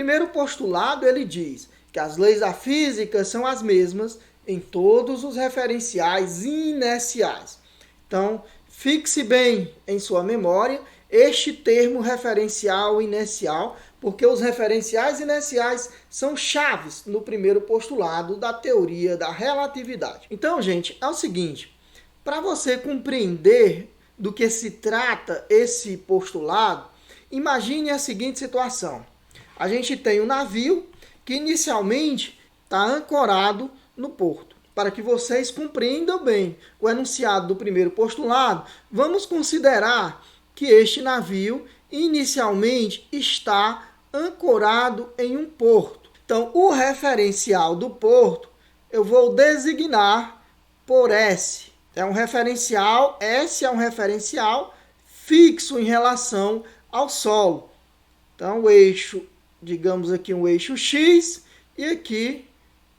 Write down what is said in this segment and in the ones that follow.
primeiro postulado ele diz que as leis da física são as mesmas em todos os referenciais inerciais. Então, fixe bem em sua memória este termo referencial inercial, porque os referenciais inerciais são chaves no primeiro postulado da teoria da relatividade. Então, gente, é o seguinte, para você compreender do que se trata esse postulado, imagine a seguinte situação. A gente tem um navio que inicialmente está ancorado no porto. Para que vocês compreendam bem o enunciado do primeiro postulado, vamos considerar que este navio inicialmente está ancorado em um porto. Então, o referencial do porto eu vou designar por S. É um referencial, S é um referencial fixo em relação ao solo. Então, o eixo, digamos aqui um eixo X e aqui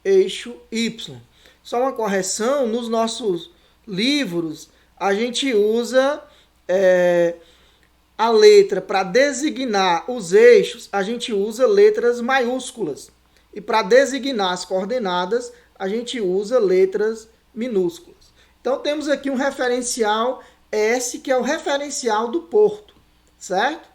eixo Y. Só uma correção, nos nossos livros a gente usa a letra para designar os eixos, a gente usa letras maiúsculas. E para designar as coordenadas, a gente usa letras minúsculas. Então temos aqui um referencial S, que é o referencial do porto, certo?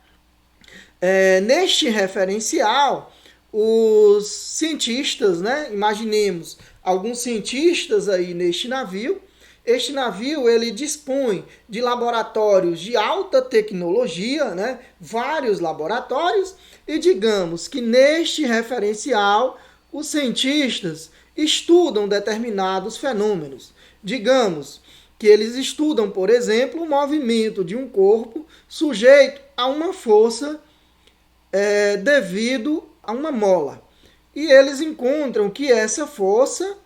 Neste referencial, os cientistas, imaginemos alguns cientistas aí neste navio. Este navio ele dispõe de laboratórios de alta tecnologia, vários laboratórios, e digamos que neste referencial os cientistas estudam determinados fenômenos. Digamos que eles estudam, por exemplo, o movimento de um corpo sujeito a uma força devido a uma mola. E eles encontram que essa força,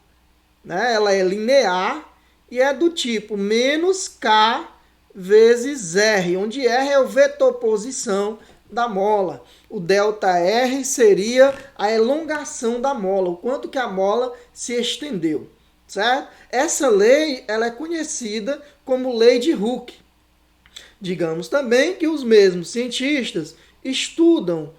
ela é linear e é do tipo menos K vezes R, onde R é o vetor posição da mola. O ΔR seria a elongação da mola, o quanto que a mola se estendeu, certo? Essa lei ela é conhecida como lei de Hooke. Digamos também que os mesmos cientistas estudam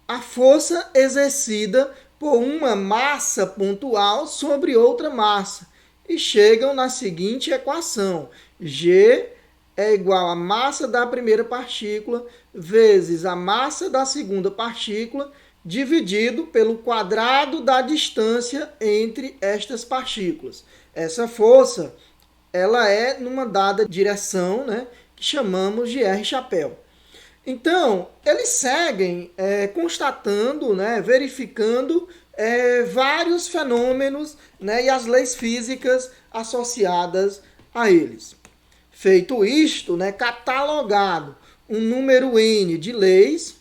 a força exercida por uma massa pontual sobre outra massa e chegam na seguinte equação: G é igual à massa da primeira partícula vezes a massa da segunda partícula dividido pelo quadrado da distância entre estas partículas. Essa força ela é numa dada direção, que chamamos de R-chapéu. Então, eles seguem constatando, verificando vários fenômenos e as leis físicas associadas a eles. Feito isto, catalogado um número N de leis,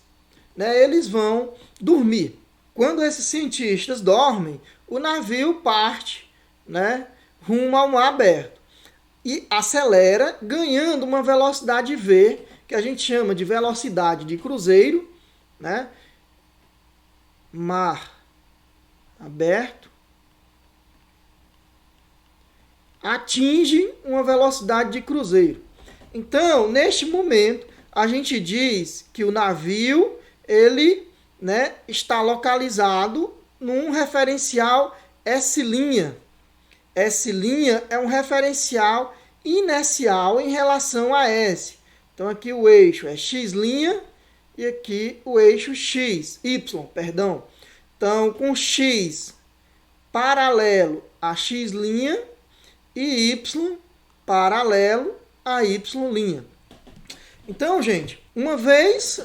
eles vão dormir. Quando esses cientistas dormem, o navio parte rumo ao mar aberto e acelera, ganhando uma velocidade V, que a gente chama de velocidade de cruzeiro, mar aberto, atinge uma velocidade de cruzeiro. Então, neste momento, a gente diz que o navio ele, está localizado num referencial S'. S' é um referencial inercial em relação a S. Então, aqui o eixo é X' e aqui o eixo Y. Então, com X paralelo a X' e Y paralelo a Y'. Então, gente, uma vez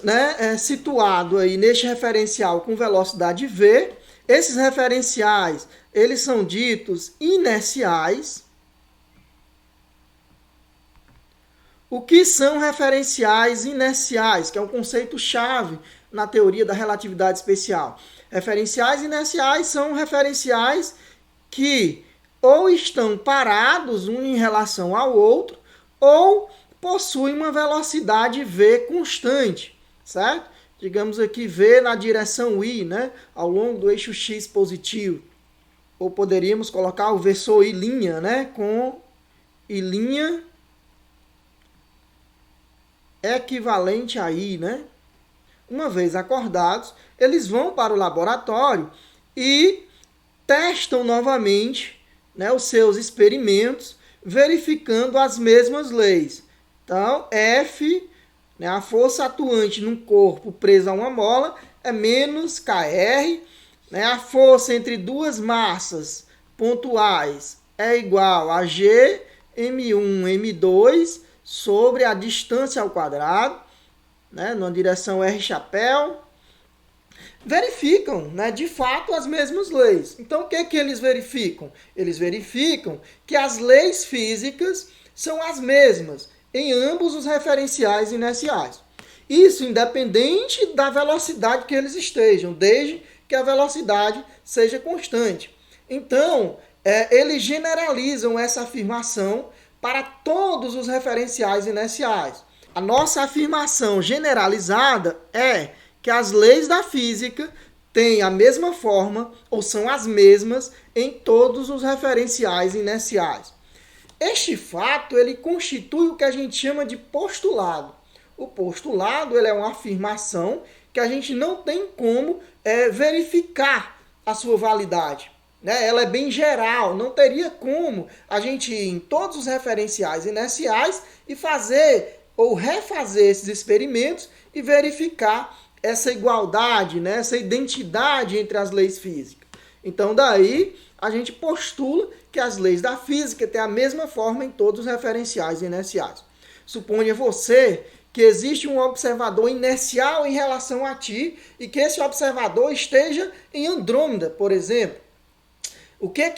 situado aí neste referencial com velocidade V, esses referenciais eles são ditos inerciais. O que são referenciais inerciais? Que é um conceito-chave na teoria da relatividade especial. Referenciais inerciais são referenciais que ou estão parados um em relação ao outro, ou possuem uma velocidade v constante, certo? Digamos aqui v na direção y, ao longo do eixo x positivo. Ou poderíamos colocar o versor y', com y equivalente a i, Uma vez acordados, eles vão para o laboratório e testam novamente, né, os seus experimentos, verificando as mesmas leis. Então, F, né, a força atuante num corpo preso a uma mola é menos KR, né, a força entre duas massas pontuais é igual a G, M1, M2, sobre a distância ao quadrado, né, na direção R chapéu. Verificam, né, de fato as mesmas leis. Então, o que eles verificam? Eles verificam que as leis físicas são as mesmas em ambos os referenciais inerciais. Isso independente da velocidade que eles estejam, desde que a velocidade seja constante. Então, eles generalizam essa afirmação para todos os referenciais inerciais. A nossa afirmação generalizada é que as leis da física têm a mesma forma ou são as mesmas em todos os referenciais inerciais. Este fato ele constitui o que a gente chama de postulado. O postulado ele é uma afirmação que a gente não tem como verificar a sua validade. Né? Ela é bem geral, não teria como a gente ir em todos os referenciais inerciais e fazer ou refazer esses experimentos e verificar essa igualdade, né? Essa identidade entre as leis físicas. Então, daí, a gente postula que as leis da física têm a mesma forma em todos os referenciais inerciais. Suponha você que existe um observador inercial em relação a ti e que esse observador esteja em Andrômeda, por exemplo. O que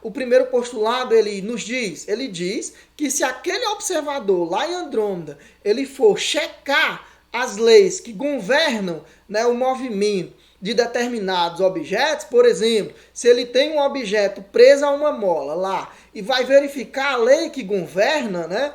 o primeiro postulado ele nos diz? Ele diz que se aquele observador lá em Andrômeda ele for checar as leis que governam, né, o movimento de determinados objetos, por exemplo, se ele tem um objeto preso a uma mola lá e vai verificar a lei que governa, né,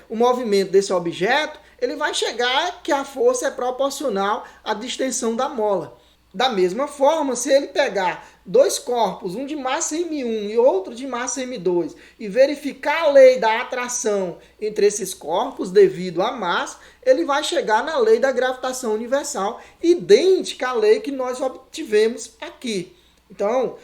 o movimento desse objeto, ele vai chegar que a força é proporcional à distensão da mola. Da mesma forma, se ele pegar dois corpos, um de massa M1 e outro de massa M2, e verificar a lei da atração entre esses corpos devido à massa, ele vai chegar na lei da gravitação universal, idêntica à lei que nós obtivemos aqui. Então,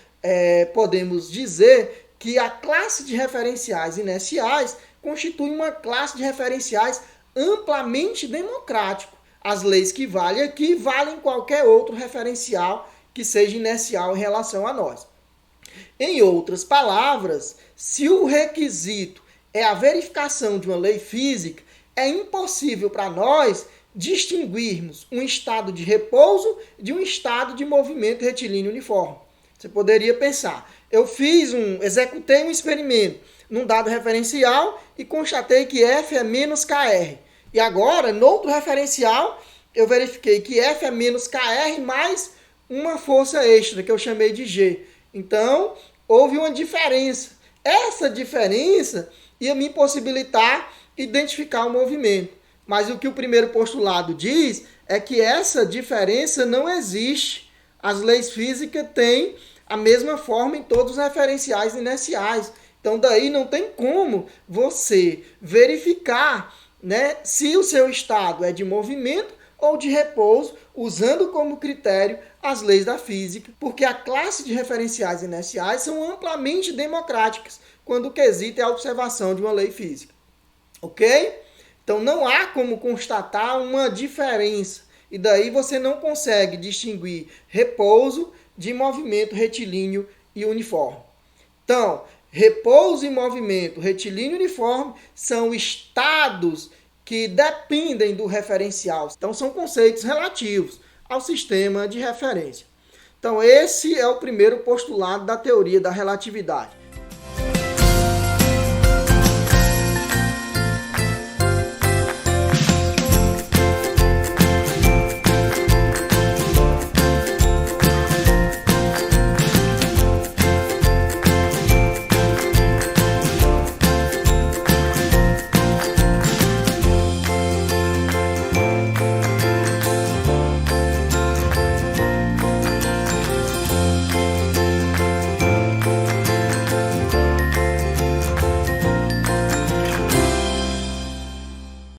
podemos dizer que a classe de referenciais inerciais constitui uma classe de referenciais amplamente democrático. As leis que valem aqui valem qualquer outro referencial que seja inercial em relação a nós. Em outras palavras, se o requisito é a verificação de uma lei física, é impossível para nós distinguirmos um estado de repouso de um estado de movimento retilíneo uniforme. Você poderia pensar, eu executei um experimento num dado referencial e constatei que F é menos KR. E agora, no outro referencial, eu verifiquei que F é menos KR mais uma força extra, que eu chamei de G. Então, houve uma diferença. Essa diferença ia me possibilitar identificar o movimento. Mas o que o primeiro postulado diz é que essa diferença não existe. As leis físicas têm a mesma forma em todos os referenciais inerciais. Então, daí não tem como você verificar, né, se o seu estado é de movimento ou de repouso, usando como critério as leis da física, porque a classe de referenciais inerciais são amplamente democráticas quando o quesito é a observação de uma lei física. Ok? Então não há como constatar uma diferença, e daí você não consegue distinguir repouso de movimento retilíneo e uniforme. Então, repouso e movimento retilíneo e uniforme são estados que dependem do referencial. Então, são conceitos relativos ao sistema de referência. Então, esse é o primeiro postulado da teoria da relatividade.